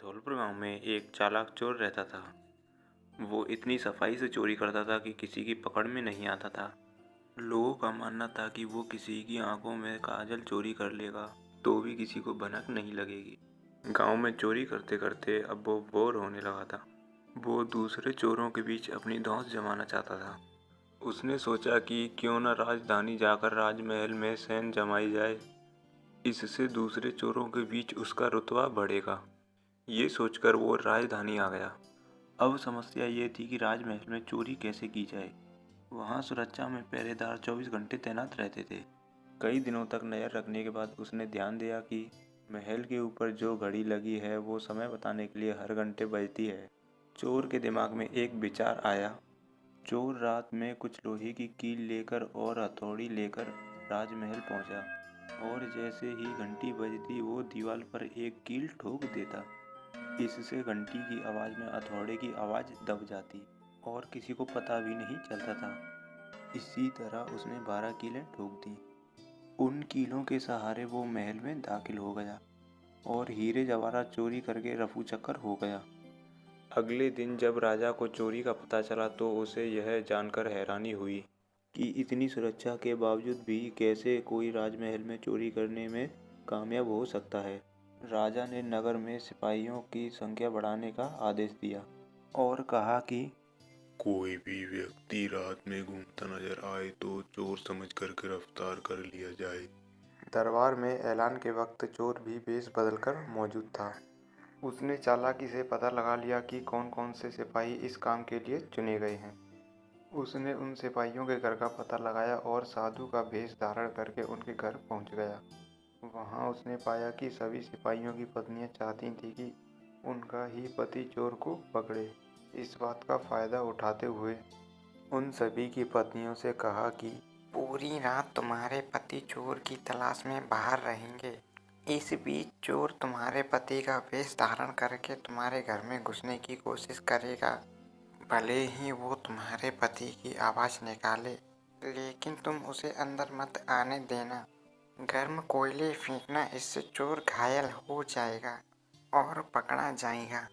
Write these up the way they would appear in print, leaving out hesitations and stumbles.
धौलपुर गांव में एक चालाक चोर रहता था। वो इतनी सफाई से चोरी करता था कि किसी की पकड़ में नहीं आता था। लोगों का मानना था कि वो किसी की आंखों में काजल चोरी कर लेगा तो भी किसी को भनक नहीं लगेगी। गांव में चोरी करते करते अब वो बोर होने लगा था। वो दूसरे चोरों के बीच अपनी धौंस जमाना चाहता था। उसने सोचा कि क्यों न राजधानी जाकर राजमहल में सेन जमाई जाए। इससे दूसरे चोरों के बीच उसका रुतबा बढ़ेगा। ये सोचकर वो राजधानी आ गया। अब समस्या ये थी कि राजमहल में चोरी कैसे की जाए। वहाँ सुरक्षा में पहरेदार 24 घंटे तैनात रहते थे। कई दिनों तक नजर रखने के बाद उसने ध्यान दिया कि महल के ऊपर जो घड़ी लगी है वो समय बताने के लिए हर घंटे बजती है। चोर के दिमाग में एक विचार आया। चोर रात में कुछ लोहे की कील लेकर और हथौड़ी लेकर राजमहल पहुंचा और जैसे ही घंटी बजती वो दीवार पर एक कील ठोक देता। इससे घंटी की आवाज़ में हथौड़े की आवाज़ दब जाती और किसी को पता भी नहीं चलता था। इसी तरह उसने 12 कीलें ठोक दी। उन कीलों के सहारे वो महल में दाखिल हो गया और हीरे जवाहरात चोरी करके रफू चक्कर हो गया। अगले दिन जब राजा को चोरी का पता चला तो उसे यह जानकर हैरानी हुई कि इतनी सुरक्षा के बावजूद भी कैसे कोई राजमहल में चोरी करने में कामयाब हो सकता है। राजा ने नगर में सिपाहियों की संख्या बढ़ाने का आदेश दिया और कहा कि कोई भी व्यक्ति रात में घूमता नजर आए तो चोर समझकर गिरफ्तार कर लिया जाए। दरबार में ऐलान के वक्त चोर भी भेष बदलकर मौजूद था। उसने चालाकी से पता लगा लिया कि कौन कौन से सिपाही इस काम के लिए चुने गए हैं। उसने उन सिपाहियों के घर का पता लगाया और साधु का भेष धारण करके उनके घर पहुंच गया। वहां उसने पाया कि सभी सिपाहियों की पत्नियां चाहती थी कि उनका ही पति चोर को पकड़े। इस बात का फायदा उठाते हुए उन सभी की पत्नियों से कहा कि पूरी रात तुम्हारे पति चोर की तलाश में बाहर रहेंगे। इस बीच चोर तुम्हारे पति का वेश धारण करके तुम्हारे घर में घुसने की कोशिश करेगा। भले ही वो तुम्हारे पति की आवाज़ निकाले, लेकिन तुम उसे अंदर मत आने देना। गर्म कोयले फेंकना, इससे चोर घायल हो जाएगा और पकड़ा जाएगा।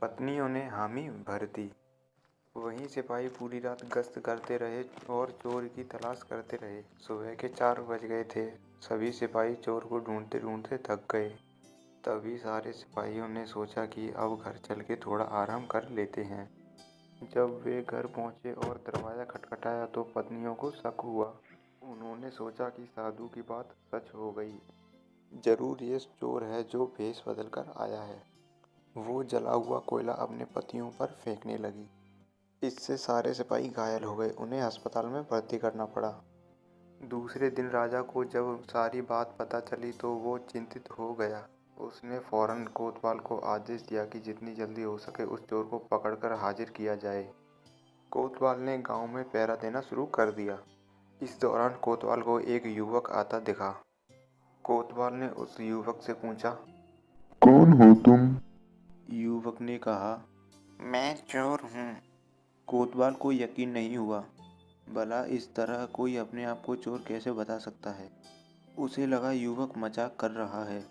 पत्नियों ने हामी भर दी। वहीं सिपाही पूरी रात गश्त करते रहे और चोर की तलाश करते रहे। सुबह के 4 बज गए थे। सभी सिपाही चोर को ढूंढते ढूंढते थक गए। तभी सारे सिपाहियों ने सोचा कि अब घर चल के थोड़ा आराम कर लेते हैं। जब वे घर पहुंचे और दरवाज़ा खटखटाया तो पत्नियों को शक हुआ। उन्होंने सोचा कि साधु की बात सच हो गई। जरूर ये चोर है जो भेष बदल कर आया है। वो जला हुआ कोयला अपने पतियों पर फेंकने लगी। इससे सारे सिपाही घायल हो गए। उन्हें अस्पताल में भर्ती करना पड़ा। दूसरे दिन राजा को जब सारी बात पता चली तो वो चिंतित हो गया। उसने फौरन कोतवाल को आदेश दिया कि जितनी जल्दी हो सके उस चोर को पकड़कर हाजिर किया जाए। कोतवाल ने गांव में पहरा देना शुरू कर दिया। इस दौरान कोतवाल को एक युवक आता दिखा। कोतवाल ने उस युवक से पूछा, कौन हो तुम? युवक ने कहा, मैं चोर हूँ। कोतवाल को यकीन नहीं हुआ। भला इस तरह कोई अपने आप को चोर कैसे बता सकता है। उसे लगा युवक मजाक कर रहा है।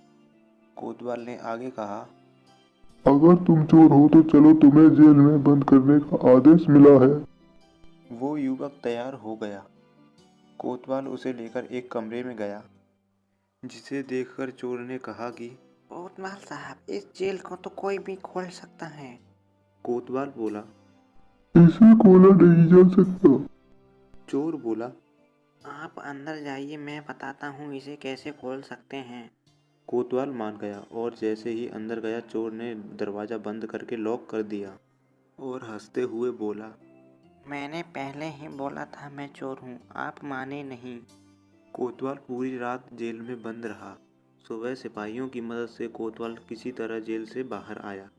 कोतवाल ने आगे कहा, अगर तुम चोर हो तो चलो, तुम्हें जेल में बंद करने का आदेश मिला है। वो युवक तैयार हो गया। कोतवाल उसे लेकर एक कमरे में गया, जिसे देखकर चोर ने कहा कि कोतवाल साहब, इस जेल को तो कोई भी खोल सकता है। कोतवाल बोला। इसे खोला नहीं जा सकता। चोर बोला। आप अंदर जाइए, मैं बताता हूँ इसे कैसे खोल सकते हैं। कोतवाल मान गया और जैसे ही अंदर गया चोर ने दरवाज़ा बंद करके लॉक कर दिया और हंसते हुए बोला, मैंने पहले ही बोला था मैं चोर हूँ, आप माने नहीं। कोतवाल पूरी रात जेल में बंद रहा। सुबह सिपाहियों की मदद से कोतवाल किसी तरह जेल से बाहर आया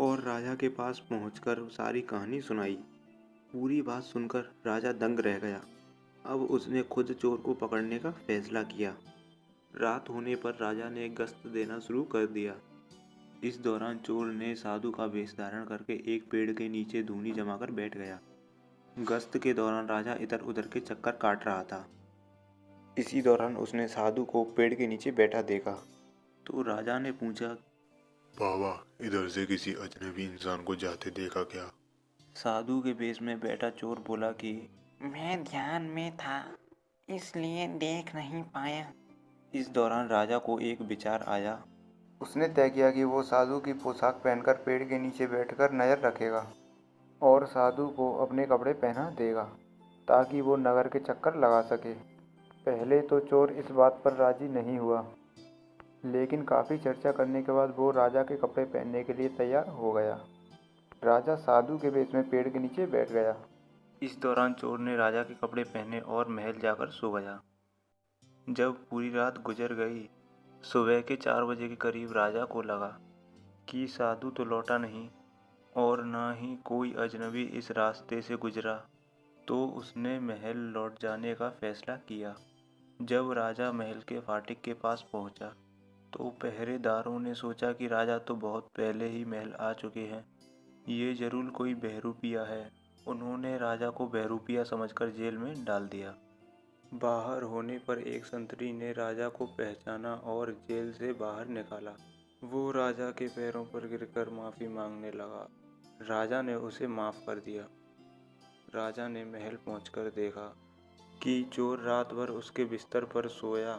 और राजा के पास पहुंचकर सारी कहानी सुनाई। पूरी बात सुनकर राजा दंग रह गया। अब उसने खुद चोर को पकड़ने का फैसला किया। रात होने पर राजा ने गश्त देना शुरू कर दिया। इस दौरान चोर ने साधु का वेश धारण करके एक पेड़ के नीचे धूनी जमाकर बैठ गया। गश्त के दौरान राजा इधर उधर के चक्कर काट रहा था। इसी दौरान उसने साधु को पेड़ के नीचे बैठा देखा तो राजा ने पूछा, बाबा, इधर से किसी अजनबी इंसान को जाते देखा क्या? साधु के वेश में बैठा चोर बोला कि मैं ध्यान में था, इसलिए देख नहीं पाया। इस दौरान राजा को एक विचार आया। उसने तय किया कि वो साधु की पोशाक पहनकर पेड़ के नीचे बैठकर नज़र रखेगा और साधु को अपने कपड़े पहना देगा ताकि वो नगर के चक्कर लगा सके। पहले तो चोर इस बात पर राजी नहीं हुआ, लेकिन काफ़ी चर्चा करने के बाद वो राजा के कपड़े पहनने के लिए तैयार हो गया। राजा साधु के वेश में पेड़ के नीचे बैठ गया। इस दौरान चोर ने राजा के कपड़े पहने और महल जाकर सो गया। जब पूरी रात गुजर गई, सुबह के 4 बजे के करीब राजा को लगा कि साधु तो लौटा नहीं और न ही कोई अजनबी इस रास्ते से गुजरा, तो उसने महल लौट जाने का फैसला किया। जब राजा महल के फाटक के पास पहुंचा, तो पहरेदारों ने सोचा कि राजा तो बहुत पहले ही महल आ चुके हैं, ये जरूर कोई बहरूपिया है। उन्होंने राजा को बहरूपिया समझकर जेल में डाल दिया। बाहर होने पर एक संतरी ने राजा को पहचाना और जेल से बाहर निकाला। वो राजा के पैरों पर गिरकर माफ़ी मांगने लगा। राजा ने उसे माफ़ कर दिया। राजा ने महल पहुंचकर देखा कि चोर रात भर उसके बिस्तर पर सोया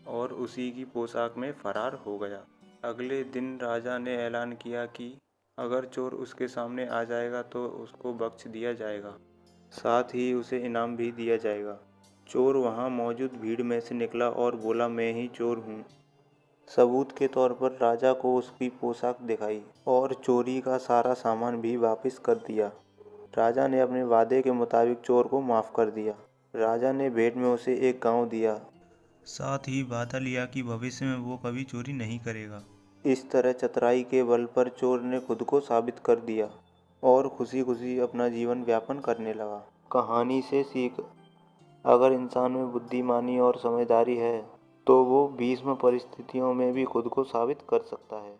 और उसी की पोशाक में फरार हो गया। अगले दिन राजा ने ऐलान किया कि अगर चोर उसके सामने आ जाएगा तो उसको बख्श दिया जाएगा, साथ ही उसे इनाम भी दिया जाएगा। चोर वहां मौजूद भीड़ में से निकला और बोला, मैं ही चोर हूँ। सबूत के तौर पर राजा को उसकी पोशाक दिखाई और चोरी का सारा सामान भी वापस कर दिया। राजा ने अपने वादे के मुताबिक चोर को माफ़ कर दिया। राजा ने भेंट में उसे एक गांव दिया, साथ ही वादा लिया कि भविष्य में वो कभी चोरी नहीं करेगा। इस तरह चतुराई के बल पर चोर ने खुद को साबित कर दिया और खुशी खुशी अपना जीवन यापन करने लगा। कहानी से सीख, अगर इंसान में बुद्धिमानी और समझदारी है तो वो भीष्म परिस्थितियों में भी खुद को साबित कर सकता है।